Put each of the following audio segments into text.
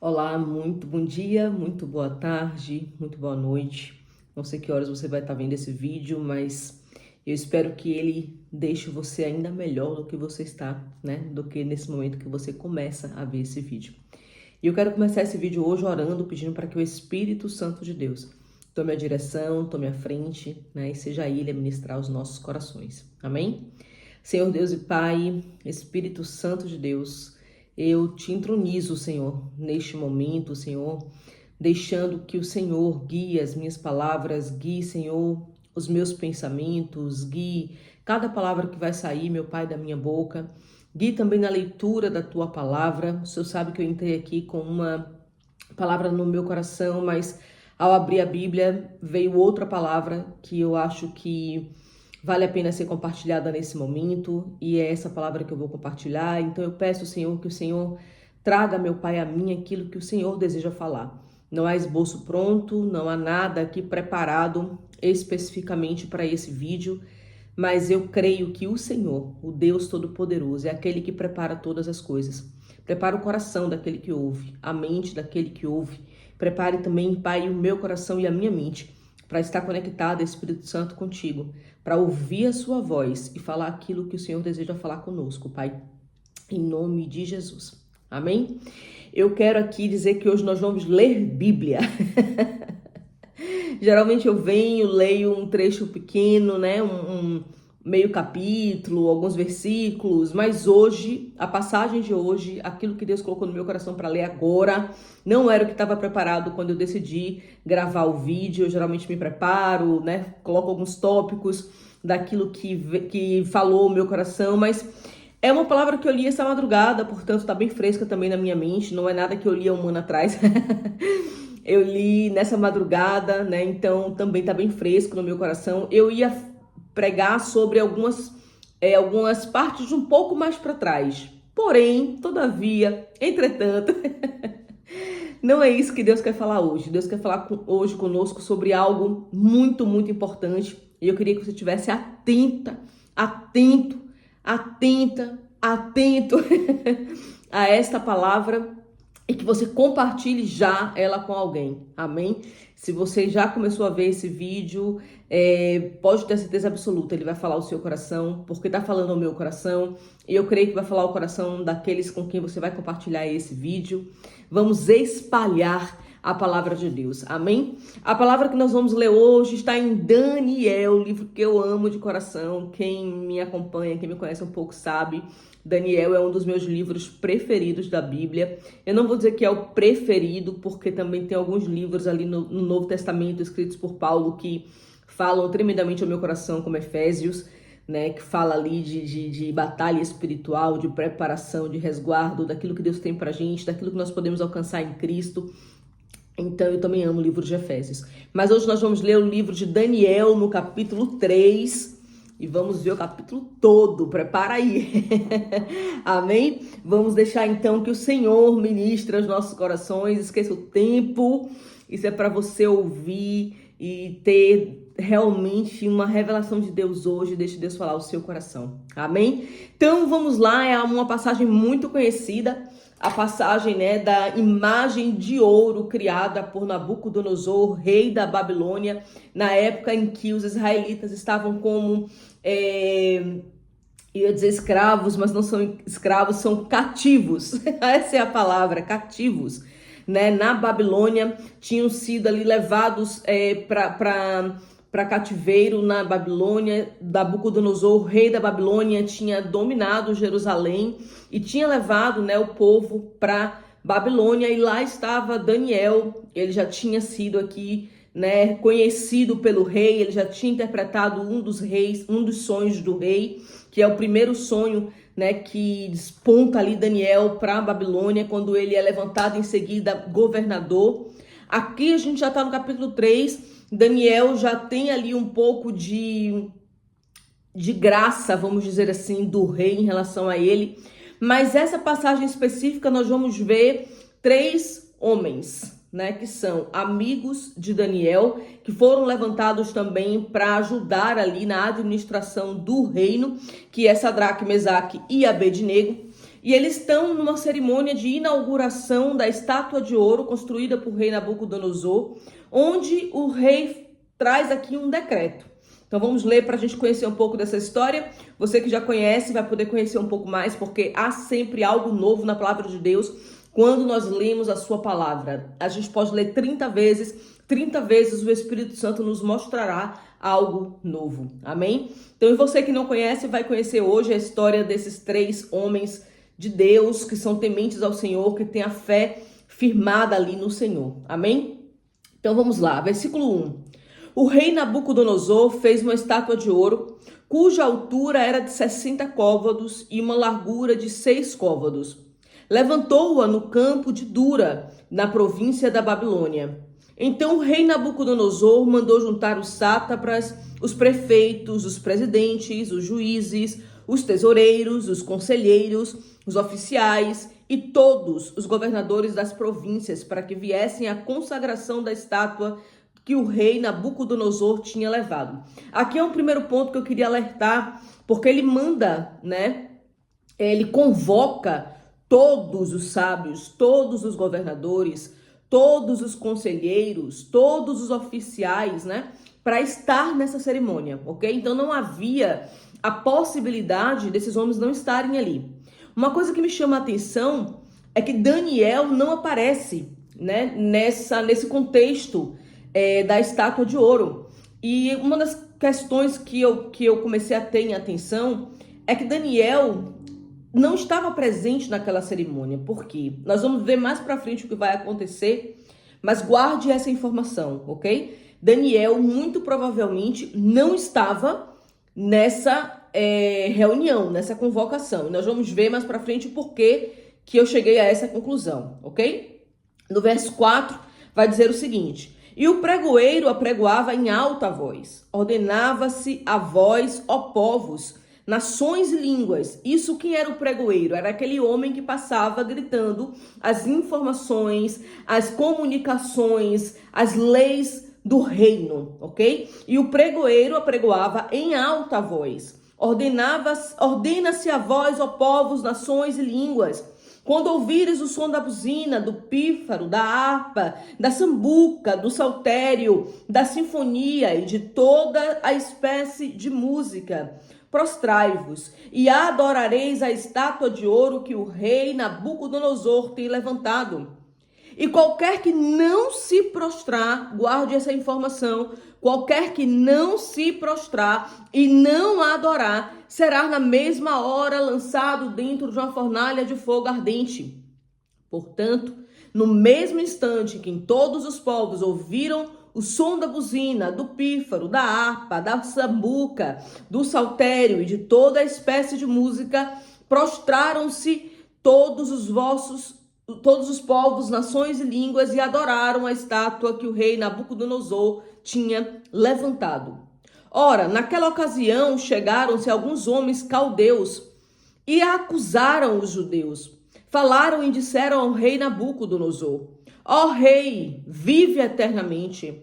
Olá, muito bom dia, muito boa tarde, muito boa noite. Não sei que horas você vai estar vendo esse vídeo, mas eu espero que ele deixe você ainda melhor do que você está, né? Do que nesse momento que você começa a ver esse vídeo. E eu quero começar esse vídeo hoje orando, pedindo para que o Espírito Santo de Deus tome a direção, tome a frente, né? E seja Ele a ministrar os nossos corações. Amém? Senhor Deus e Pai, Espírito Santo de Deus, eu te intronizo, Senhor, neste momento, Senhor, deixando que o Senhor guie as minhas palavras, guie, Senhor, os meus pensamentos, guie cada palavra que vai sair, meu Pai, da minha boca, guie também na leitura da tua palavra. O Senhor sabe que eu entrei aqui com uma palavra no meu coração, mas ao abrir a Bíblia veio outra palavra que eu acho que vale a pena ser compartilhada nesse momento, e é essa palavra que eu vou compartilhar. Então eu peço, Senhor, que o Senhor traga, meu Pai, a mim aquilo que o Senhor deseja falar. Não há esboço pronto, não há nada aqui preparado especificamente para esse vídeo, mas eu creio que o Senhor, o Deus Todo-Poderoso, é aquele que prepara todas as coisas. Prepara o coração daquele que ouve, a mente daquele que ouve. Prepare também, Pai, o meu coração e a minha mente para estar conectado, Espírito Santo, contigo, para ouvir a sua voz e falar aquilo que o Senhor deseja falar conosco, Pai, em nome de Jesus. Amém? Eu quero aqui dizer que hoje nós vamos ler Bíblia. Geralmente eu venho, leio um trecho pequeno, né, um meio capítulo, alguns versículos, mas hoje, a passagem de hoje, aquilo que Deus colocou no meu coração para ler agora, não era o que estava preparado quando eu decidi gravar o vídeo. Eu geralmente me preparo, né, coloco alguns tópicos daquilo que falou o meu coração, mas é uma palavra que eu li essa madrugada, portanto está bem fresca também na minha mente, não é nada que eu li há um ano atrás. Eu li nessa madrugada, né? Então também tá bem fresco no meu coração. Eu ia pregar sobre algumas partes um pouco mais para trás. Porém, todavia, entretanto, não é isso que Deus quer falar hoje. Deus quer falar hoje conosco sobre algo muito, muito importante. E eu queria que você estivesse atenta, atento, atenta, atento a esta palavra, e que você compartilhe já ela com alguém, amém? Se você já começou a ver esse vídeo, pode ter certeza absoluta, ele vai falar o seu coração, porque tá falando ao meu coração, e eu creio que vai falar o coração daqueles com quem você vai compartilhar esse vídeo. Vamos espalhar a palavra de Deus, amém? A palavra que nós vamos ler hoje está em Daniel, livro que eu amo de coração. Quem me acompanha, quem me conhece um pouco sabe, Daniel é um dos meus livros preferidos da Bíblia. Eu não vou dizer que é o preferido, porque também tem alguns livros ali no Novo Testamento escritos por Paulo que falam tremendamente ao meu coração, como Efésios, né, que fala ali de batalha espiritual, de preparação, de resguardo, daquilo que Deus tem pra gente, daquilo que nós podemos alcançar em Cristo. Então eu também amo o livro de Efésios. Mas hoje nós vamos ler o livro de Daniel no capítulo 3. E vamos ver o capítulo todo, prepara aí. Amém? Vamos deixar então que o Senhor ministre aos nossos corações. Esqueça o tempo, isso é para você ouvir e ter realmente uma revelação de Deus hoje. Deixe Deus falar o seu coração, amém? Então vamos lá, é uma passagem muito conhecida, a passagem, né, da imagem de ouro criada por Nabucodonosor, rei da Babilônia, na época em que os israelitas estavam como, eu ia dizer escravos, mas não são escravos, são cativos. Essa é a palavra, cativos, né? Na Babilônia, tinham sido ali levados para cativeiro na Babilônia. Nabucodonosor, rei da Babilônia, tinha dominado Jerusalém e tinha levado, né, o povo para Babilônia, e lá estava Daniel. Ele já tinha sido aqui, né, conhecido pelo rei, ele já tinha interpretado um dos sonhos do rei, que é o primeiro sonho, né, que desponta ali Daniel para a Babilônia, quando ele é levantado em seguida governador. Aqui a gente já está no capítulo 3, Daniel já tem ali um pouco de graça, vamos dizer assim, do rei em relação a ele. Mas essa passagem específica nós vamos ver 3 homens, né, que são amigos de Daniel, que foram levantados também para ajudar ali na administração do reino, que é Sadraque, Mesaque e Abednego. e eles estão numa cerimônia de inauguração da estátua de ouro construída por rei Nabucodonosor, onde o rei traz aqui um decreto. Então vamos ler para a gente conhecer um pouco dessa história. Você que já conhece vai poder conhecer um pouco mais, porque há sempre algo novo na palavra de Deus quando nós lemos a sua palavra. A gente pode ler 30 vezes o Espírito Santo nos mostrará algo novo. Amém? Então, e você que não conhece, vai conhecer hoje a história desses 3 homens de Deus que são tementes ao Senhor, que têm a fé firmada ali no Senhor. Amém? Então vamos lá, versículo 1. O rei Nabucodonosor fez uma estátua de ouro, cuja altura era de 60 côvados e uma largura de 6 côvados. Levantou-a no campo de Dura, na província da Babilônia. Então o rei Nabucodonosor mandou juntar os sátrapas, os prefeitos, os presidentes, os juízes, os tesoureiros, os conselheiros, os oficiais e todos os governadores das províncias para que viessem à consagração da estátua que o rei Nabucodonosor tinha levado. Aqui é um primeiro ponto que eu queria alertar, porque ele manda, ele convoca todos os sábios, todos os governadores, todos os conselheiros, todos os oficiais, para estar nessa cerimônia, ok? Então não havia a possibilidade desses homens não estarem ali. Uma coisa que me chama a atenção é que Daniel não aparece, nesse contexto da estátua de ouro. E uma das questões que eu comecei a ter em atenção é que Daniel não estava presente naquela cerimônia. Por quê? Nós vamos ver mais para frente o que vai acontecer, mas guarde essa informação, ok? Daniel muito provavelmente não estava nessa reunião, nessa convocação. Nós vamos ver mais para frente por que eu cheguei a essa conclusão, ok? No verso 4 vai dizer o seguinte: e o pregoeiro apregoava em alta voz, ordenava-se a vós, ó povos, nações e línguas. Isso, quem era o pregoeiro? Era aquele homem que passava gritando as informações, as comunicações, as leis do reino, ok? E o pregoeiro apregoava em alta voz. Ordena-se a vós, ó povos, nações e línguas. Quando ouvires o som da buzina, do pífaro, da harpa, da sambuca, do saltério, da sinfonia e de toda a espécie de música, prostrai-vos e adorareis a estátua de ouro que o rei Nabucodonosor tem levantado. E qualquer que não se prostrar, guarde essa informação, qualquer que não se prostrar e não adorar, será na mesma hora lançado dentro de uma fornalha de fogo ardente. Portanto, no mesmo instante que em todos os povos ouviram o som da buzina, do pífaro, da harpa, da sambuca, do saltério e de toda a espécie de música, prostraram-se todos os povos, nações e línguas e adoraram a estátua que o rei Nabucodonosor tinha levantado. Ora, naquela ocasião chegaram-se alguns homens caldeus e acusaram os judeus. Falaram e disseram ao rei Nabucodonosor: ó rei, vive eternamente.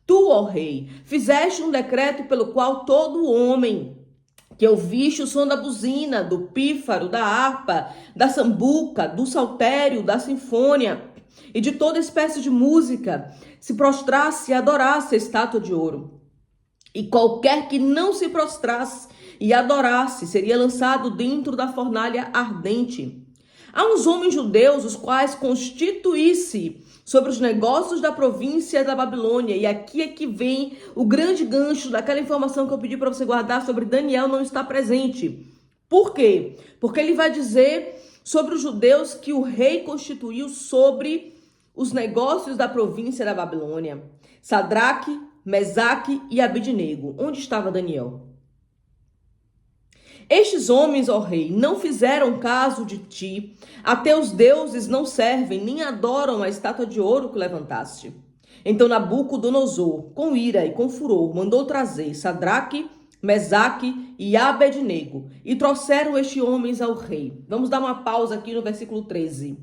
Tu, ó rei, fizeste um decreto pelo qual todo homem que ouviste o som da buzina, do pífaro, da harpa, da sambuca, do saltério, da sinfônia e de toda espécie de música, se prostrasse e adorasse a estátua de ouro. E qualquer que não se prostrasse e adorasse seria lançado dentro da fornalha ardente. Há uns homens judeus, os quais constituísse sobre os negócios da província da Babilônia. E aqui é que vem o grande gancho daquela informação que eu pedi para você guardar sobre Daniel não estar presente. Por quê? Porque ele vai dizer sobre os judeus que o rei constituiu sobre os negócios da província da Babilônia. Sadraque, Mesaque e Abednego. Onde estava Daniel? Estes homens, ó rei, não fizeram caso de ti, até os deuses não servem, nem adoram a estátua de ouro que levantaste. Então Nabucodonosor, com ira e com furor, mandou trazer Sadraque, Mesaque e Abednego, e trouxeram estes homens ao rei. Vamos dar uma pausa aqui no versículo 13.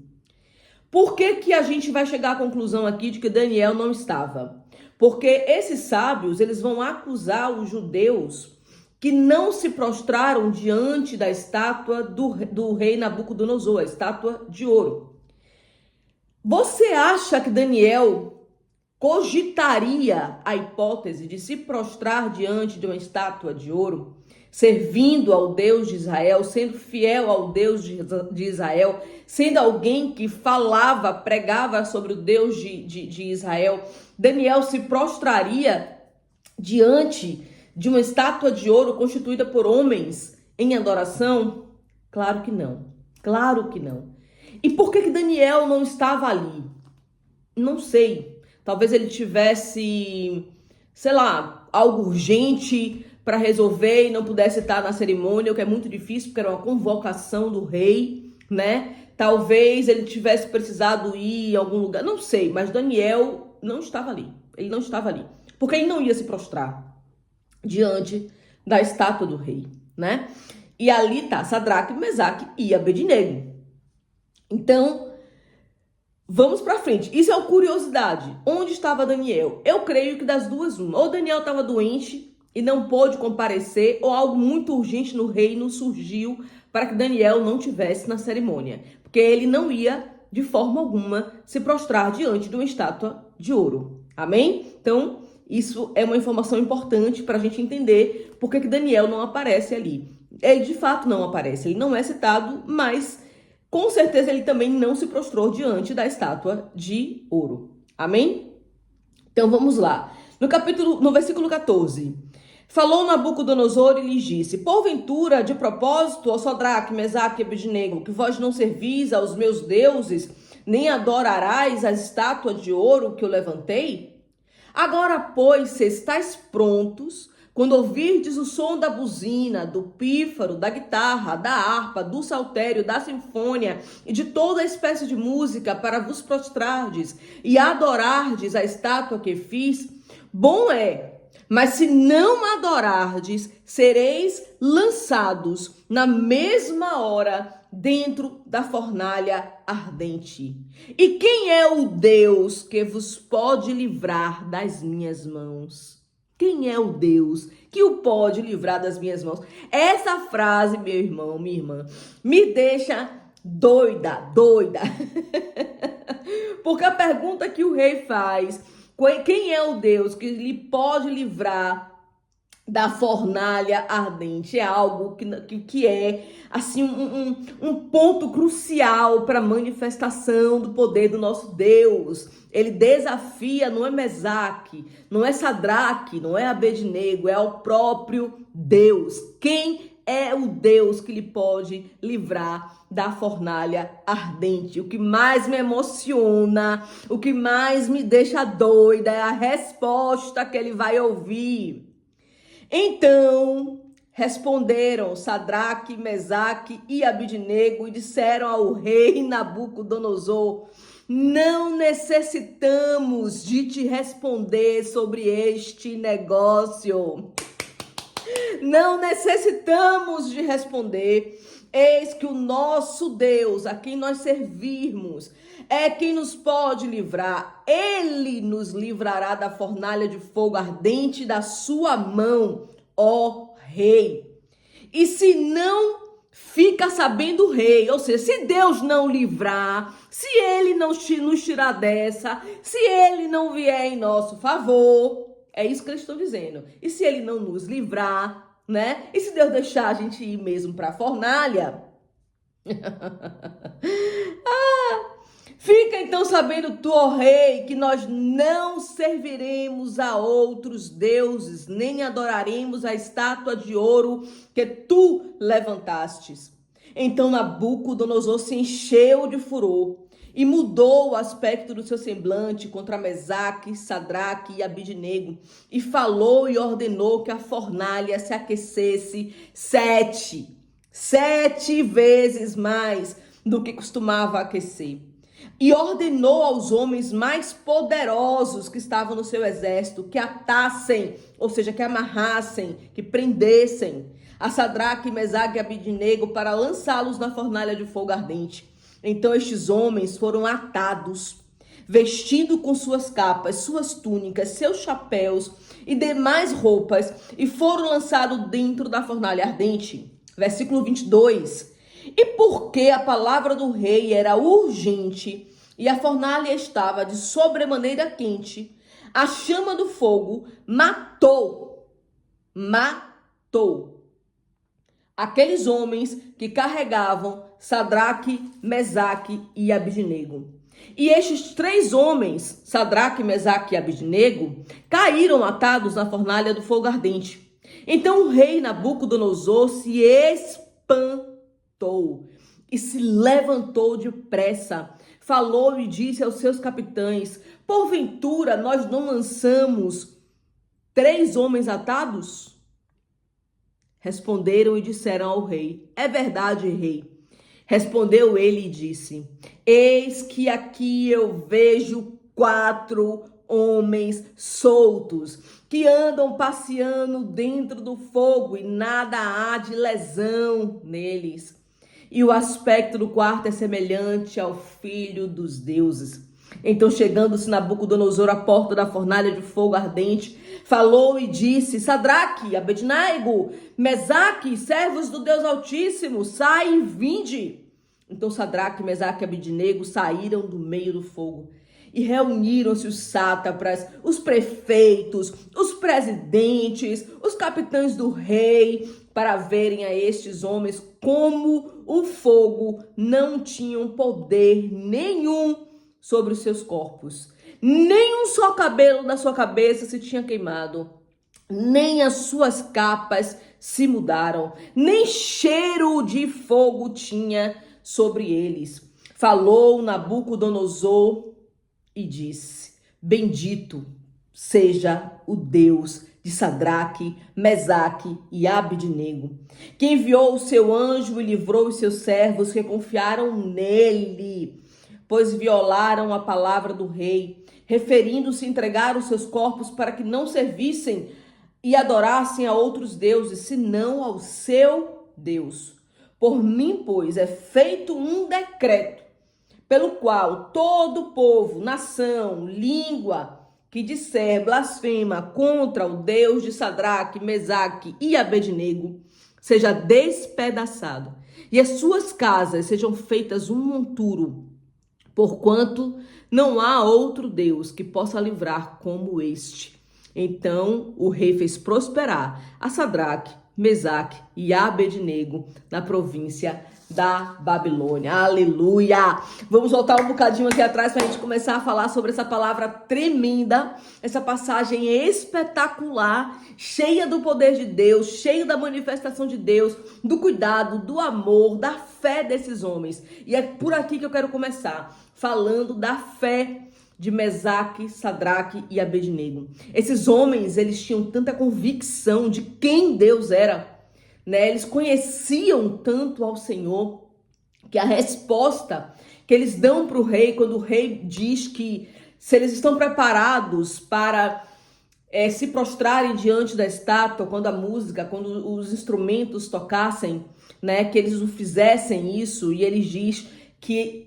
Por que a gente vai chegar à conclusão aqui de que Daniel não estava? Porque esses sábios, eles vão acusar os judeus que não se prostraram diante da estátua do rei Nabucodonosor, a estátua de ouro. Você acha que Daniel cogitaria a hipótese de se prostrar diante de uma estátua de ouro, servindo ao Deus de Israel, sendo fiel ao Deus de Israel, sendo alguém que falava, pregava sobre o Deus de Israel? Daniel se prostraria diante de uma estátua de ouro constituída por homens em adoração? Claro que não. Claro que não. E por que Daniel não estava ali? Não sei. Talvez ele tivesse, sei lá, algo urgente para resolver e não pudesse estar na cerimônia, o que é muito difícil, porque era uma convocação do rei, né? Talvez ele tivesse precisado ir em algum lugar, não sei, mas Daniel não estava ali. Ele não estava ali, porque ele não ia se prostrar diante da estátua do rei, né? E ali tá Sadraque, Mesaque e Abednego. Então, vamos para frente. Isso é uma curiosidade. Onde estava Daniel? Eu creio que das duas, uma. Ou Daniel estava doente e não pôde comparecer, ou algo muito urgente no reino surgiu para que Daniel não tivesse na cerimônia. Porque ele não ia, de forma alguma, se prostrar diante de uma estátua de ouro. Amém? Então, isso é uma informação importante para a gente entender por que Daniel não aparece ali. Ele, de fato, não aparece. Ele não é citado, mas com certeza ele também não se prostrou diante da estátua de ouro. Amém? Então, vamos lá. No versículo 14. Falou Nabucodonosor e lhes disse: porventura, de propósito, ó Sadraque, Mesaque e Abednego, que vós não servis aos meus deuses, nem adorarás a estátua de ouro que eu levantei? Agora, pois, se estáis prontos, quando ouvirdes o som da buzina, do pífaro, da guitarra, da harpa, do saltério, da sinfônia e de toda espécie de música para vos prostrardes e adorardes a estátua que fiz, bom é. Mas se não adorardes, sereis lançados na mesma hora dentro da fornalha ardente. E quem é o Deus que vos pode livrar das minhas mãos? Quem é o Deus que o pode livrar das minhas mãos? Essa frase, meu irmão, minha irmã, me deixa doida. Porque a pergunta que o rei faz: quem é o Deus que lhe pode livrar da fornalha ardente? É algo que é assim um ponto crucial para a manifestação do poder do nosso Deus. Ele desafia, não é Mesaque, não é Sadraque, não é Abednego, é o próprio Deus. Quem é o Deus que lhe pode livrar da fornalha ardente? O que mais me emociona, o que mais me deixa doida é a resposta que ele vai ouvir. Então responderam Sadraque, Mesaque e Abednego e disseram ao rei Nabucodonosor: não necessitamos de te responder sobre este negócio. Não necessitamos de responder. Eis que o nosso Deus, a quem nós servirmos, é quem nos pode livrar. Ele nos livrará da fornalha de fogo ardente da sua mão, ó rei. E se não fica sabendo o rei, ou seja, se Deus não livrar, se ele não nos tirar dessa, se ele não vier em nosso favor, é isso que eles estão dizendo. E se ele não nos livrar, né? E se Deus deixar a gente ir mesmo para a fornalha? Fica então sabendo tu, ó rei, que nós não serviremos a outros deuses, nem adoraremos a estátua de ouro que tu levantastes. Então Nabucodonosor se encheu de furor e mudou o aspecto do seu semblante contra Mesaque, Sadraque e Abednego, e falou e ordenou que a fornalha se aquecesse sete vezes mais do que costumava aquecer. E ordenou aos homens mais poderosos que estavam no seu exército que atassem, ou seja, que amarrassem, que prendessem a Sadraque, Mesaque e Abednego para lançá-los na fornalha de fogo ardente. Então estes homens foram atados, vestido com suas capas, suas túnicas, seus chapéus e demais roupas, e foram lançados dentro da fornalha ardente. Versículo 22. E porque a palavra do rei era urgente e a fornalha estava de sobremaneira quente, a chama do fogo matou aqueles homens que carregavam Sadraque, Mesaque e Abidnego. E estes 3 homens, Sadraque, Mesaque e Abidnego, caíram atados na fornalha do fogo ardente. Então o rei Nabucodonosor se espantou e se levantou depressa. Falou e disse aos seus capitães: porventura nós não lançamos 3 homens atados? Responderam e disseram ao rei: é verdade, rei. Respondeu ele e disse: eis que aqui eu vejo 4 homens soltos, que andam passeando dentro do fogo e nada há de lesão neles. E o aspecto do quarto é semelhante ao filho dos deuses. Então, chegando-se Nabucodonosor à porta da fornalha de fogo ardente, falou e disse: Sadraque, Abednego, Mesaque, servos do Deus Altíssimo, sai e vinde. Então Sadraque, Mesaque e Abednego saíram do meio do fogo. E reuniram-se os sátrapas, os prefeitos, os presidentes, os capitães do rei, para verem a estes homens como o fogo não tinha poder nenhum sobre os seus corpos. Nem um só cabelo da sua cabeça se tinha queimado, nem as suas capas se mudaram, nem cheiro de fogo tinha sobre eles. Falou Nabucodonosor e disse: bendito seja o Deus de Sadraque, Mesaque e Abidnego, que enviou o seu anjo e livrou os seus servos que confiaram nele, pois violaram a palavra do rei, referindo-se a entregar os seus corpos para que não servissem e adorassem a outros deuses, senão ao seu Deus. Por mim, pois, é feito um decreto, pelo qual todo povo, nação, língua que disser blasfema contra o Deus de Sadraque, Mesaque e Abednego seja despedaçado, e as suas casas sejam feitas um monturo, porquanto não há outro Deus que possa livrar como este. Então o rei fez prosperar a Sadraque, Mesaque e Abednego na província da Babilônia. Aleluia! Vamos voltar um bocadinho aqui atrás para a gente começar a falar sobre essa palavra tremenda, essa passagem espetacular, cheia do poder de Deus, cheia da manifestação de Deus, do cuidado, do amor, da fé desses homens. E é por aqui que eu quero começar, falando da fé de Mesaque, Sadraque e Abednego. Esses homens, eles tinham tanta convicção de quem Deus era, né? Eles conheciam tanto ao Senhor, que a resposta que eles dão para o rei, quando o rei diz que se eles estão preparados para se prostrarem diante da estátua, quando a música, quando os instrumentos tocassem, né, que eles o fizessem isso, e ele diz que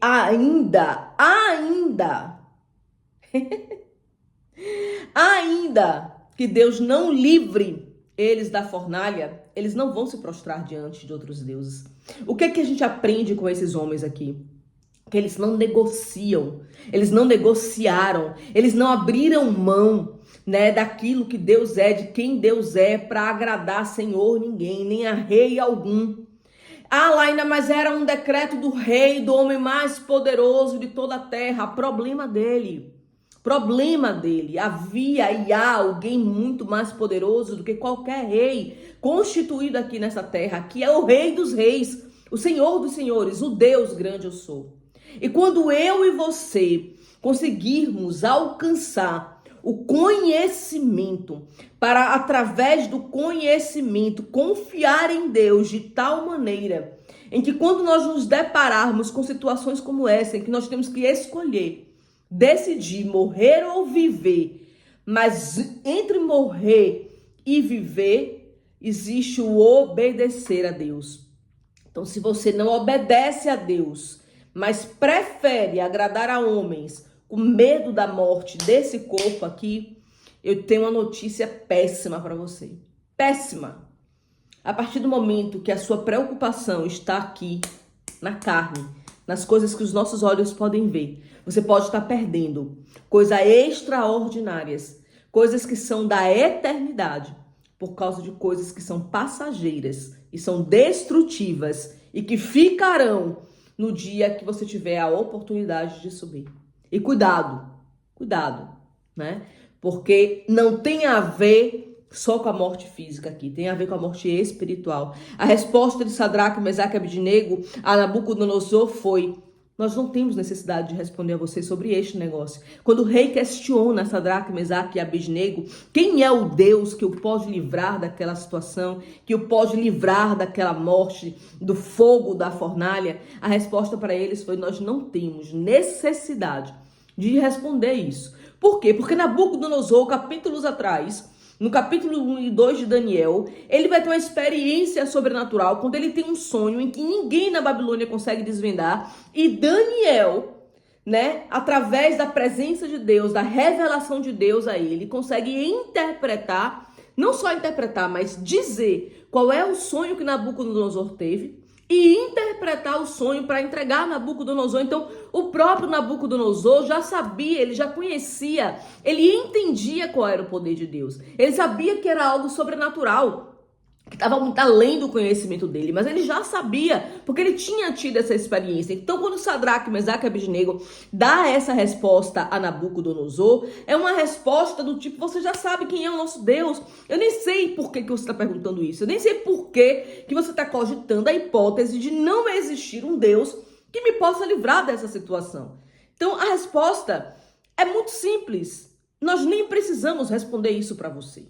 ainda que Deus não livre eles da fornalha, eles não vão se prostrar diante de outros deuses. O que é que a gente aprende com esses homens aqui? Que eles não negociam, eles não negociaram, eles não abriram mão, né, daquilo que Deus é, de quem Deus é, para agradar Senhor ninguém, nem a rei algum. Lá ainda mais era um decreto do rei, do homem mais poderoso de toda a terra. Problema dele. Havia e há alguém muito mais poderoso do que qualquer rei constituído aqui nessa terra, que é o rei dos reis, o Senhor dos senhores, o Deus grande eu sou. E quando eu e você conseguirmos alcançar o conhecimento, para através do conhecimento confiar em Deus de tal maneira em que quando nós nos depararmos com situações como essa, em que nós temos que escolher, decidir morrer ou viver, mas entre morrer e viver existe o obedecer a Deus. Então, se você não obedece a Deus, mas prefere agradar a homens, com medo da morte desse corpo aqui, eu tenho uma notícia péssima para você. Péssima. A partir do momento que a sua preocupação está aqui, na carne, nas coisas que os nossos olhos podem ver, você pode estar perdendo coisas extraordinárias, coisas que são da eternidade, por causa de coisas que são passageiras e são destrutivas e que ficarão no dia que você tiver a oportunidade de subir. E cuidado, né? Porque não tem a ver só com a morte física aqui, tem a ver com a morte espiritual. A resposta de Sadraque, Mesaque e Abednego a Nabucodonosor foi: nós não temos necessidade de responder a você sobre este negócio. Quando o rei questiona Sadraque, Mesaque e Abednego, quem é o Deus que o pode livrar daquela situação, que o pode livrar daquela morte, do fogo da fornalha, a resposta para eles foi: nós não temos necessidade de responder isso. Por quê? Porque Nabucodonosor, capítulos atrás, no capítulo 1 e 2 de Daniel, ele vai ter uma experiência sobrenatural quando ele tem um sonho em que ninguém na Babilônia consegue desvendar. E Daniel, né, através da presença de Deus, da revelação de Deus a ele, consegue interpretar, não só interpretar, mas dizer qual é o sonho que Nabucodonosor teve e interpretar o sonho para entregar a Nabucodonosor. Então, o próprio Nabucodonosor já sabia, ele já conhecia, ele entendia qual era o poder de Deus. Ele sabia que era algo sobrenatural, que estava muito além do conhecimento dele, mas ele já sabia, porque ele tinha tido essa experiência. Então, quando Sadraque, Mesaque e Abednego dá essa resposta a Nabucodonosor, é uma resposta do tipo: você já sabe quem é o nosso Deus. Eu nem sei por que você está perguntando isso, eu nem sei por que você está cogitando a hipótese de não existir um Deus que me possa livrar dessa situação. Então, a resposta é muito simples. Nós nem precisamos responder isso para você.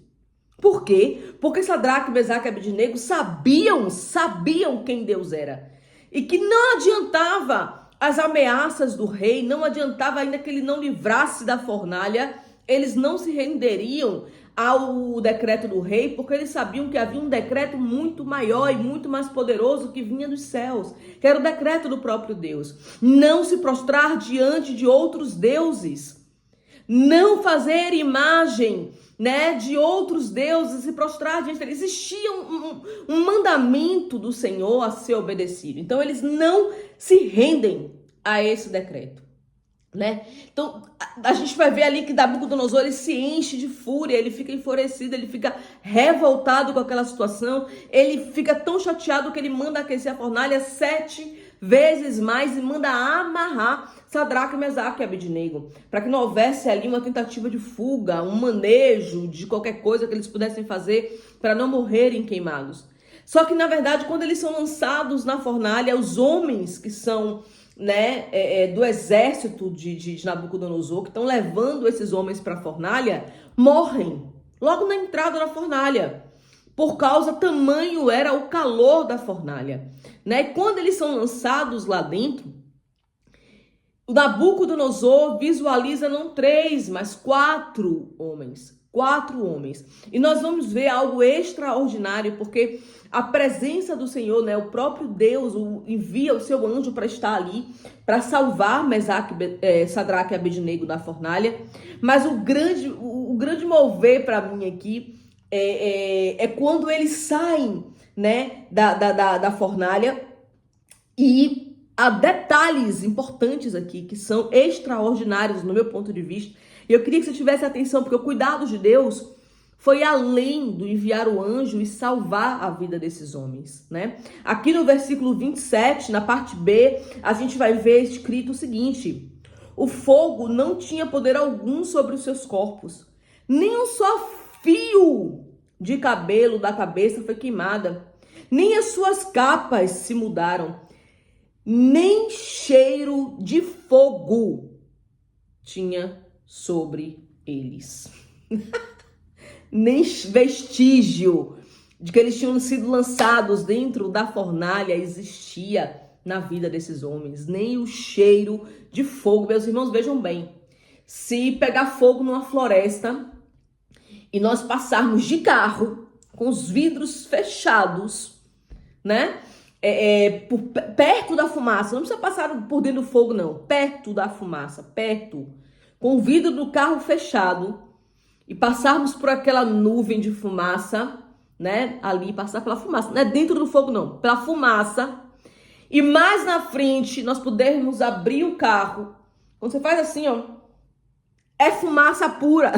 Por quê? Porque Sadraque, Mesaque e Abednego sabiam quem Deus era. E que não adiantava as ameaças do rei, não adiantava ainda que ele não livrasse da fornalha, eles não se renderiam ao decreto do rei, porque eles sabiam que havia um decreto muito maior e muito mais poderoso que vinha dos céus, que era o decreto do próprio Deus. Não se prostrar diante de outros deuses, não fazer imagem, né, de outros deuses, se prostrar diante deles. Existia um mandamento do Senhor a ser obedecido. Então eles não se rendem a esse decreto, né? Então a gente vai ver ali que Nabucodonosor, ele se enche de fúria, ele fica enfurecido, ele fica revoltado com aquela situação, ele fica tão chateado que ele manda aquecer a fornalha 7 vezes mais e manda amarrar Sadraque, Mesaque e Abednego, para que não houvesse ali uma tentativa de fuga, um manejo de qualquer coisa que eles pudessem fazer para não morrerem queimados. Só que, na verdade, quando eles são lançados na fornalha, os homens que são, né, do exército de Nabucodonosor, que estão levando esses homens para a fornalha, morrem logo na entrada da fornalha, por causa tamanho era o calor da fornalha, né? E quando eles são lançados lá dentro, o Nabucodonosor visualiza não 3, mas 4 homens. 4 homens. E nós vamos ver algo extraordinário, porque a presença do Senhor, né, o próprio Deus envia o seu anjo para estar ali, para salvar Sadraque e Abednego da fornalha. Mas o grande mover para mim aqui é quando eles saem, né, da fornalha, e há detalhes importantes aqui que são extraordinários no meu ponto de vista. E eu queria que você tivesse atenção, porque o cuidado de Deus foi além do enviar o anjo e salvar a vida desses homens, né? Aqui no versículo 27, na parte B, a gente vai ver escrito o seguinte: o fogo não tinha poder algum sobre os seus corpos, nem um só fio de cabelo da cabeça foi queimada, nem as suas capas se mudaram, nem cheiro de fogo tinha sobre eles. Nem vestígio de que eles tinham sido lançados dentro da fornalha existia na vida desses homens. Nem o cheiro de fogo. Meus irmãos, vejam bem. Se pegar fogo numa floresta e nós passarmos de carro com os vidros fechados, né? perto da fumaça. Não precisa passar por dentro do fogo, não. Perto da fumaça, perto. Com o vidro do carro fechado e passarmos por aquela nuvem de fumaça, né? Ali, passar pela fumaça. Não é dentro do fogo, não. Pela fumaça. E mais na frente, nós pudermos abrir o carro. Quando você faz assim, ó, é fumaça pura.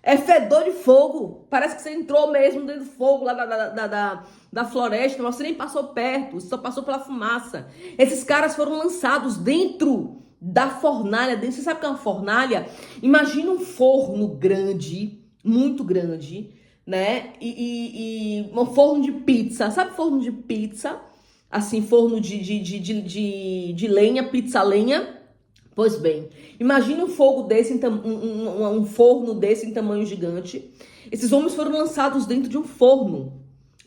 É fedor de fogo. Parece que você entrou mesmo dentro do fogo lá da floresta, mas você nem passou perto, você só passou pela fumaça. Esses caras foram lançados dentro da fornalha. Você sabe o que é uma fornalha? Imagina um forno grande, muito grande, né? E um forno de pizza. Sabe forno de pizza? Assim, forno de lenha, pizza lenha. Pois bem, imagine um fogo desse, um forno desse em tamanho gigante. Esses homens foram lançados dentro de um forno,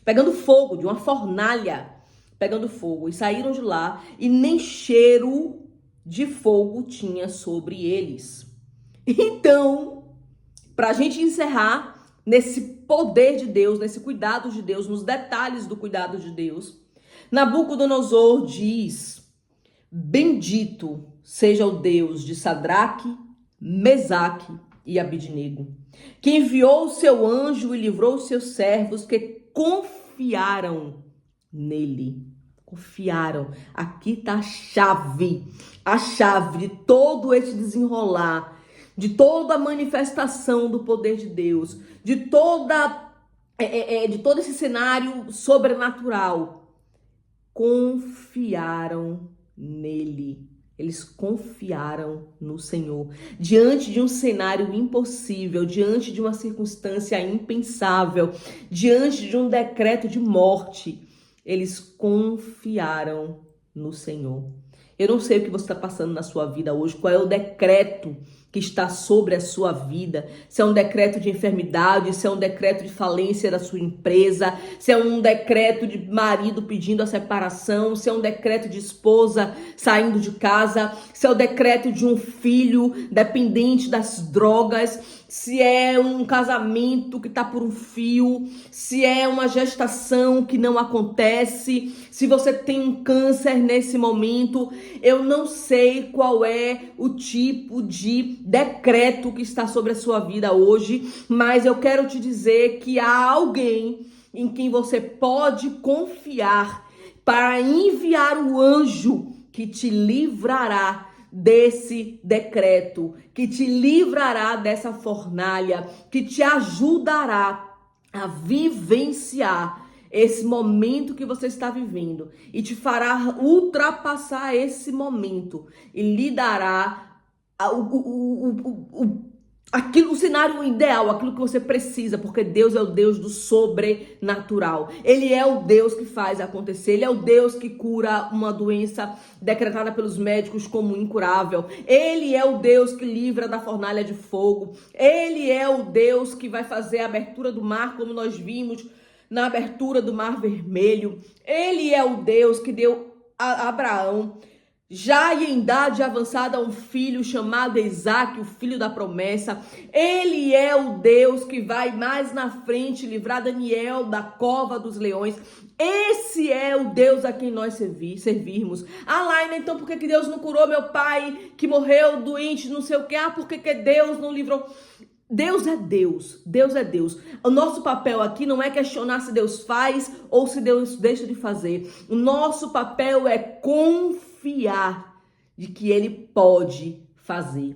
pegando fogo, de uma fornalha, pegando fogo. E saíram de lá e nem cheiro de fogo tinha sobre eles. Então, para a gente encerrar nesse poder de Deus, nesse cuidado de Deus, nos detalhes do cuidado de Deus, Nabucodonosor diz: bendito seja o Deus de Sadraque, Mesaque e Abidnego, que enviou o seu anjo e livrou os seus servos que confiaram nele. Confiaram. Aqui está a chave de todo esse desenrolar, de toda a manifestação do poder de Deus, de todo esse cenário sobrenatural. Confiaram nele. Eles confiaram no Senhor. Diante de um cenário impossível, diante de uma circunstância impensável, diante de um decreto de morte, eles confiaram no Senhor. Eu não sei o que você está passando na sua vida hoje, qual é o decreto que está sobre a sua vida, se é um decreto de enfermidade, se é um decreto de falência da sua empresa, se é um decreto de marido pedindo a separação, se é um decreto de esposa saindo de casa, se é o decreto de um filho dependente das drogas, se é um casamento que está por um fio, se é uma gestação que não acontece, se você tem um câncer nesse momento, eu não sei qual é o tipo de decreto que está sobre a sua vida hoje, mas eu quero te dizer que há alguém em quem você pode confiar para enviar o anjo que te livrará desse decreto, que te livrará dessa fornalha, que te ajudará a vivenciar esse momento que você está vivendo e te fará ultrapassar esse momento e lhe dará o cenário ideal, aquilo que você precisa, porque Deus é o Deus do sobrenatural. Ele é o Deus que faz acontecer. Ele é o Deus que cura uma doença decretada pelos médicos como incurável. Ele é o Deus que livra da fornalha de fogo. Ele é o Deus que vai fazer a abertura do mar, como nós vimos na abertura do Mar Vermelho. Ele é o Deus que deu a Abraão, já em idade avançada, um filho chamado Isaque, o filho da promessa. Ele é o Deus que vai mais na frente livrar Daniel da cova dos leões. Esse é o Deus a quem nós servirmos. Ah, Laina, então por que Deus não curou meu pai que morreu doente, não sei o que? Ah, por que Deus não livrou? Deus é Deus, Deus é Deus. O nosso papel aqui não é questionar se Deus faz ou se Deus deixa de fazer. O nosso papel é confiar de que Ele pode fazer.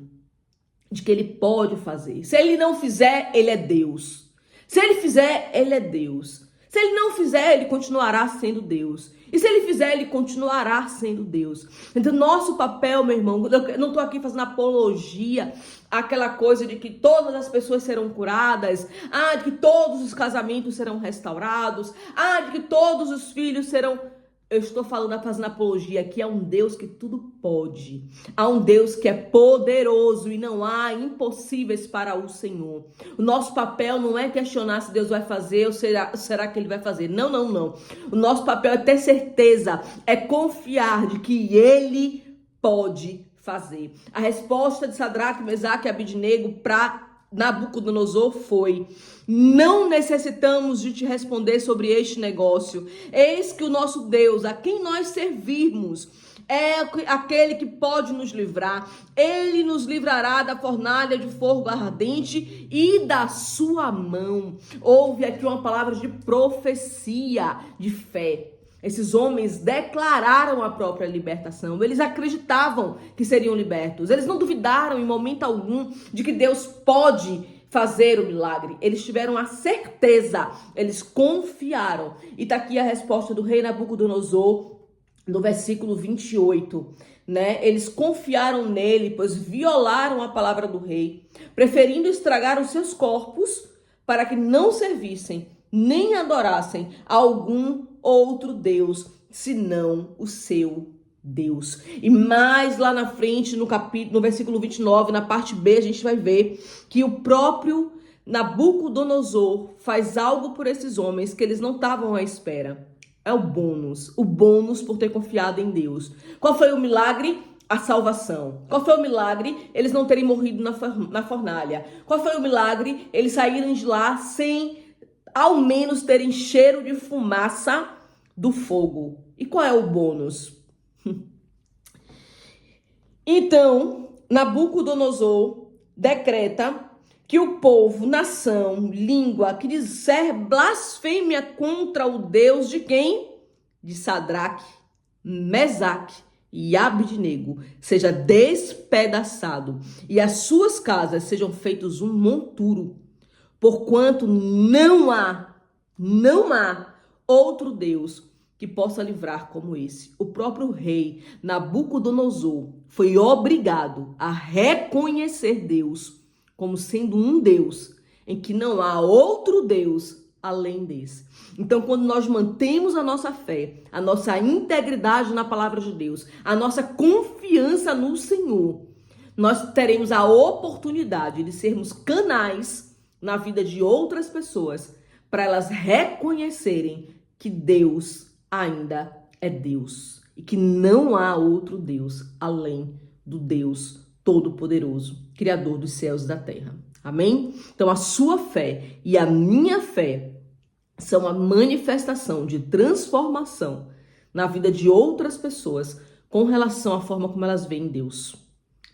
De que Ele pode fazer. Se Ele não fizer, Ele é Deus. Se Ele fizer, Ele é Deus. Se Ele não fizer, Ele continuará sendo Deus. E se Ele fizer, Ele continuará sendo Deus. Então, nosso papel, meu irmão, eu não estou aqui fazendo apologia àquela coisa de que todas as pessoas serão curadas, de que todos os casamentos serão restaurados, de que todos os filhos serão... Eu estou fazendo apologia aqui a um Deus que tudo pode, a um Deus que é poderoso e não há impossíveis para o Senhor. O nosso papel não é questionar se Deus vai fazer ou será que Ele vai fazer. Não, não, não. O nosso papel é ter certeza, é confiar de que Ele pode fazer. A resposta de Sadraque, Mesaque e Abidnego para Nabucodonosor foi: não necessitamos de te responder sobre este negócio. Eis que o nosso Deus, a quem nós servirmos, é aquele que pode nos livrar. Ele nos livrará da fornalha de fogo ardente e da sua mão. Houve aqui uma palavra de profecia, de fé. Esses homens declararam a própria libertação. Eles acreditavam que seriam libertos. Eles não duvidaram em momento algum de que Deus pode fazer o milagre. Eles tiveram a certeza. Eles confiaram. E está aqui a resposta do rei Nabucodonosor, no versículo 28, né? Eles confiaram nele, pois violaram a palavra do rei, preferindo estragar os seus corpos para que não servissem nem adorassem a algum outro Deus, senão o seu Deus. E mais lá na frente, no versículo 29, na parte B, a gente vai ver que o próprio Nabucodonosor faz algo por esses homens que eles não estavam à espera. É o bônus por ter confiado em Deus. Qual foi o milagre? A salvação. Qual foi o milagre? Eles não terem morrido na fornalha. Qual foi o milagre? Eles saírem de lá sem, ao menos, terem cheiro de fumaça do fogo. E qual é o bônus? Então, Nabucodonosor decreta que o povo, nação, língua que disser blasfêmia contra o Deus de quem? De Sadraque, Mesaque e Abidnego seja despedaçado e as suas casas sejam feitos um monturo, porquanto não há outro Deus que possa livrar como esse. O próprio rei Nabucodonosor foi obrigado a reconhecer Deus como sendo um Deus em que não há outro Deus além desse. Então, quando nós mantemos a nossa fé, a nossa integridade na palavra de Deus, a nossa confiança no Senhor, nós teremos a oportunidade de sermos canais na vida de outras pessoas para elas reconhecerem que Deus ainda é Deus e que não há outro Deus além do Deus Todo-Poderoso, Criador dos céus e da terra. Amém? Então, a sua fé e a minha fé são a manifestação de transformação na vida de outras pessoas com relação à forma como elas veem Deus.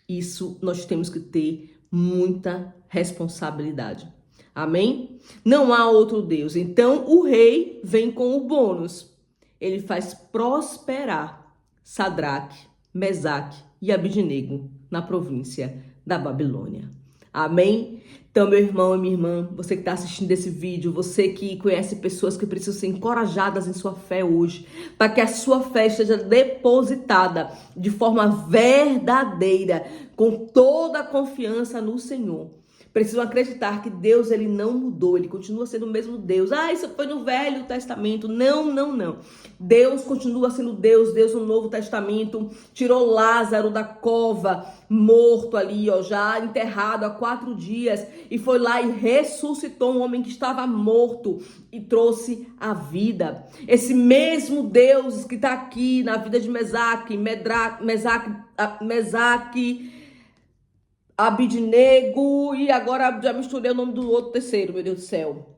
Isso nós temos que ter muita responsabilidade. Amém? Não há outro Deus. Então, o rei vem com o bônus. Ele faz prosperar Sadraque, Mesaque e Abidnego na província da Babilônia. Amém? Então, meu irmão e minha irmã, você que está assistindo esse vídeo, você que conhece pessoas que precisam ser encorajadas em sua fé hoje, para que a sua fé esteja depositada de forma verdadeira, com toda a confiança no Senhor. Precisam acreditar que Deus, ele não mudou, ele continua sendo o mesmo Deus. Ah, isso foi no Velho Testamento. Não. Deus continua sendo Deus no Novo Testamento. Tirou Lázaro da cova, morto ali, ó, já enterrado há 4 dias. E foi lá e ressuscitou um homem que estava morto e trouxe a vida. Esse mesmo Deus que está aqui na vida de Mesaque, Abidnego, e agora já misturei o nome do outro terceiro, meu Deus do céu.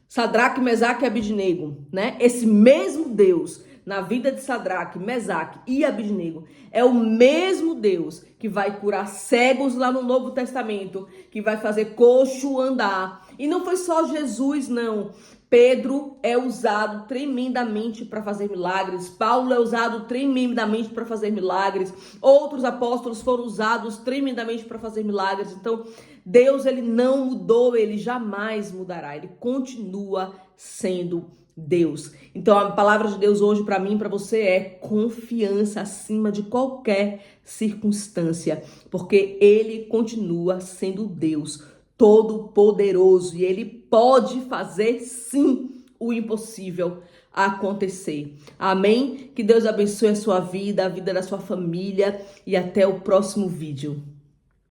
Sadraque, Mesaque e Abidnego, né? Esse mesmo Deus na vida de Sadraque, Mesaque e Abidnego é o mesmo Deus que vai curar cegos lá no Novo Testamento, que vai fazer coxo andar. E não foi só Jesus, não. Pedro é usado tremendamente para fazer milagres. Paulo é usado tremendamente para fazer milagres. Outros apóstolos foram usados tremendamente para fazer milagres. Então, Deus, ele não mudou, ele jamais mudará. Ele continua sendo Deus. Então, a palavra de Deus hoje para mim e para você é confiança acima de qualquer circunstância, porque ele continua sendo Deus Todo-Poderoso e ele pode fazer sim o impossível acontecer. Amém? Que Deus abençoe a sua vida, a vida da sua família e até o próximo vídeo.